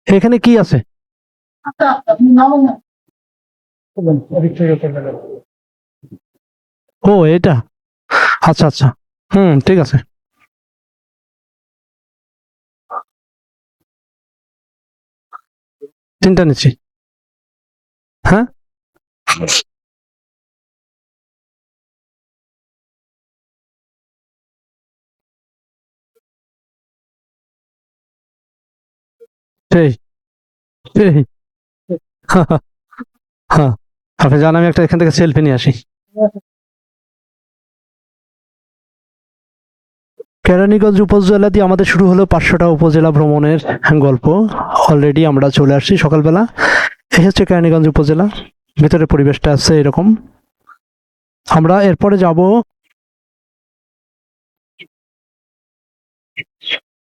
এখানে কি আছে? ও এটা, আচ্ছা আচ্ছা, ঠিক আছে। তিনটা নিচ্ছি। হ্যাঁ, সেই সেই হ্যাঁ, আপনি জান আমি একটা এখান থেকে সেলফি নিয়ে আসি। কেরানীগঞ্জ উপজেলা দিয়ে আমাদের শুরু হলো 500টা উপজেলা ভ্রমণের গল্প। অলরেডি আমরা চলে আসছি সকালবেলা। এই হচ্ছে কেরানীগঞ্জ উপজেলা, ভিতরে পরিবেশটা আছে এরকম। আমরা এরপরে যাব